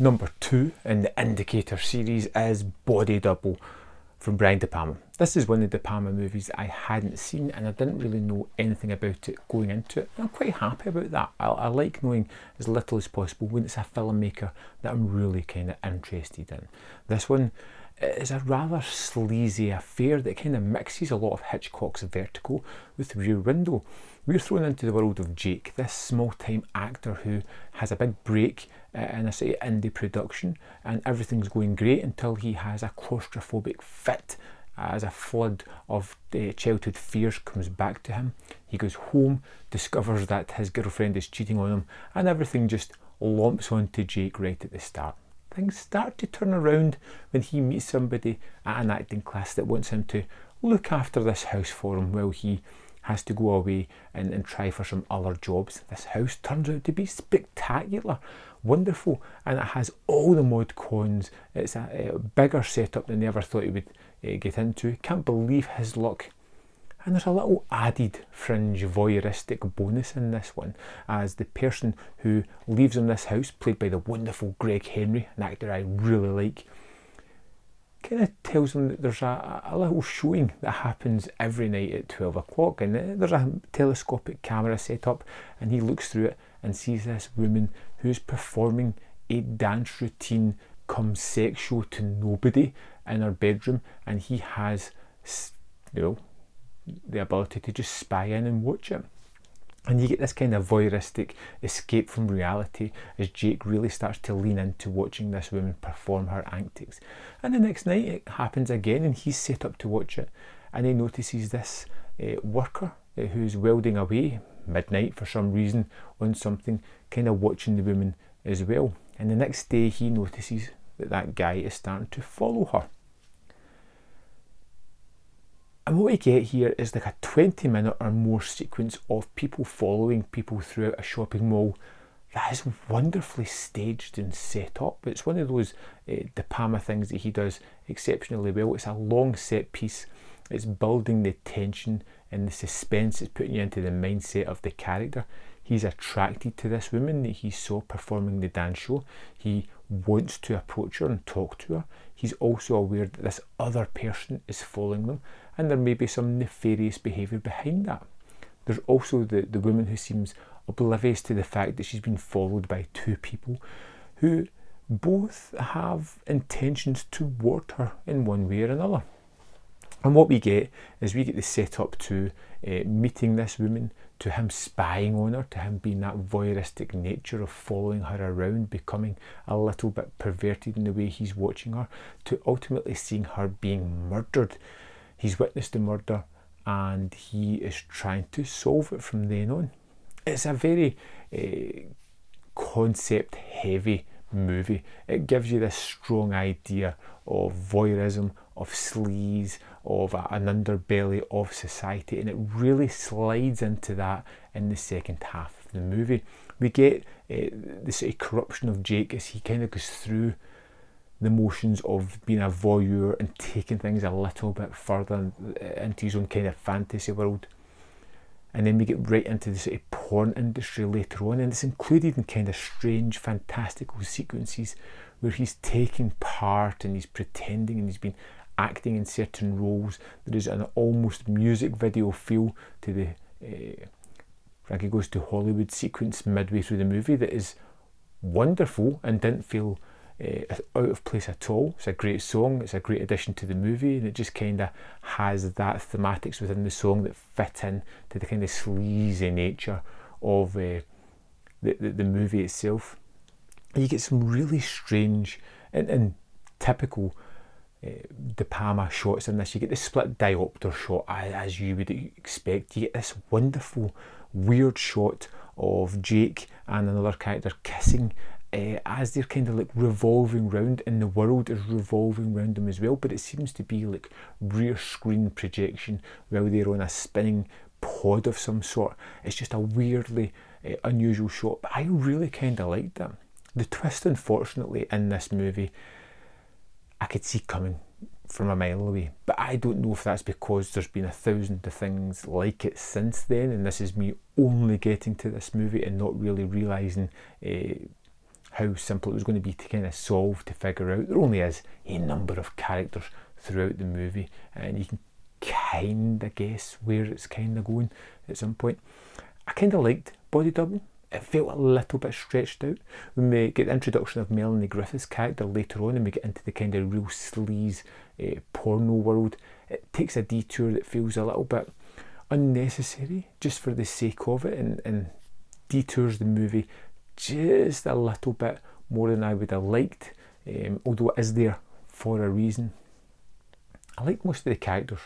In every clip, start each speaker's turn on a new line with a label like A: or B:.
A: Number 2 in the Indicator series is Body Double from Brian De Palma. This is one of the De Palma movies I hadn't seen, and I didn't really know anything about it going into it. I'm quite happy about that. I like knowing as little as possible when it's a filmmaker that I'm really kind of interested in. This one is a rather sleazy affair that kind of mixes a lot of Hitchcock's Vertigo with Rear Window. We're thrown into the world of Jake, this small-time actor who has a big break in a sort of indie production, and everything's going great until he has a claustrophobic fit as a flood of childhood fears comes back to him. He goes home, discovers that his girlfriend is cheating on him, and everything just lumps onto Jake right at the start. Things start to turn around when he meets somebody at an acting class that wants him to look after this house for him while he has to go away and try for some other jobs. This house turns out to be spectacular, wonderful, and it has all the mod cons. It's a bigger setup than they ever thought he would get into. Can't believe his luck. And there's a little added fringe voyeuristic bonus in this one, as the person who leaves in this house, played by the wonderful Greg Henry, an actor I really like, kind of tells them that there's a little showing that happens every night at 12 o'clock, and there's a telescopic camera set up, and he looks through it and sees this woman who's performing a dance routine come sexual to nobody in her bedroom, and he has, the ability to just spy in and watch it. And you get this kind of voyeuristic escape from reality as Jake really starts to lean into watching this woman perform her antics. And the next night it happens again, and he's set up to watch it, and he notices this worker who's welding away midnight for some reason on something, kind of watching the woman as well. And the next day he notices that guy is starting to follow her. And what we get here is like a 20-minute or more sequence of people following people throughout a shopping mall that is wonderfully staged and set up. It's one of those De Palma things that he does exceptionally well. It's a long set piece. It's building the tension and the suspense. It's putting you into the mindset of the character. He's attracted to this woman that he saw performing the dance show. He wants to approach her and talk to her. He's also aware that this other person is following them, and there may be some nefarious behaviour behind that. There's also the woman who seems oblivious to the fact that she's been followed by two people who both have intentions toward her in one way or another. And what we get is we get the set up to meeting this woman, to him spying on her, to him being that voyeuristic nature of following her around, becoming a little bit perverted in the way he's watching her, to ultimately seeing her being murdered. He's witnessed the murder and he is trying to solve it from then on. It's a very concept heavy movie. It gives you this strong idea of voyeurism, of sleaze, of an underbelly of society, and it really slides into that in the second half of the movie. We get the sort of corruption of Jake as he kind of goes through the motions of being a voyeur and taking things a little bit further into his own kind of fantasy world. And then we get right into the sort of porn industry later on, and it's included in kind of strange, fantastical sequences where he's taking part and he's pretending and he's been acting in certain roles. There is an almost music video feel to the Frankie Goes to Hollywood sequence midway through the movie that is wonderful and didn't feel out of place at all. It's a great song, it's a great addition to the movie, and it just kind of has that thematics within the song that fit in to the kind of sleazy nature of the movie itself. You get some really strange and typical De Palma shots in this. You get the split diopter shot as you would expect. You get this wonderful weird shot of Jake and another character kissing as they're kind of like revolving round, and the world is revolving round them as well, but it seems to be like rear screen projection while they're on a spinning pod of some sort. It's just a weirdly unusual shot, but I really kind of liked it. The twist, unfortunately, in this movie I could see coming from a mile away, but I don't know if that's because there's been 1,000 things like it since then, and this is me only getting to this movie and not really realising how simple it was going to be to kind of solve, to figure out. There only is a number of characters throughout the movie, and you can kind of guess where it's kind of going at some point. I kind of liked Body Double. It felt a little bit stretched out. When we get the introduction of Melanie Griffith's character later on and we get into the kind of real sleaze porno world, it takes a detour that feels a little bit unnecessary just for the sake of it, and detours the movie just a little bit more than I would have liked, although it is there for a reason. I like most of the characters.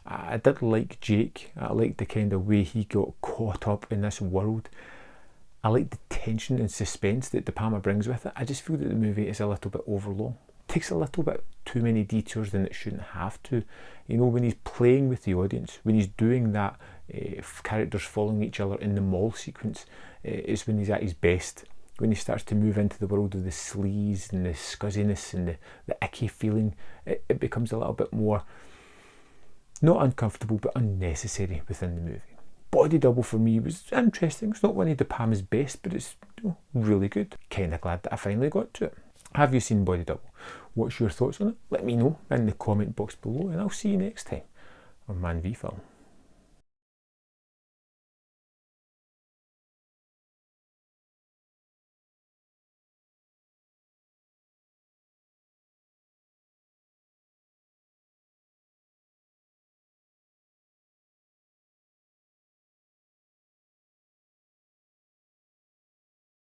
A: I did like Jake. I liked the kind of way he got caught up in this world. I like the tension and suspense that De Palma brings with it. I just feel that the movie is a little bit overlong. It takes a little bit too many detours than it shouldn't have to. You know, when he's playing with the audience, when he's doing that characters following each other in the mall sequence, is when he's at his best. When he starts to move into the world of the sleaze and the scuzziness and the icky feeling, it becomes a little bit more, not uncomfortable, but unnecessary within the movie. Body Double for me was interesting. It's not one of De Palma's best, but it's really good. Kind of glad that I finally got to it. Have you seen Body Double? What's your thoughts on it? Let me know in the comment box below, and I'll see you next time on Man v Film.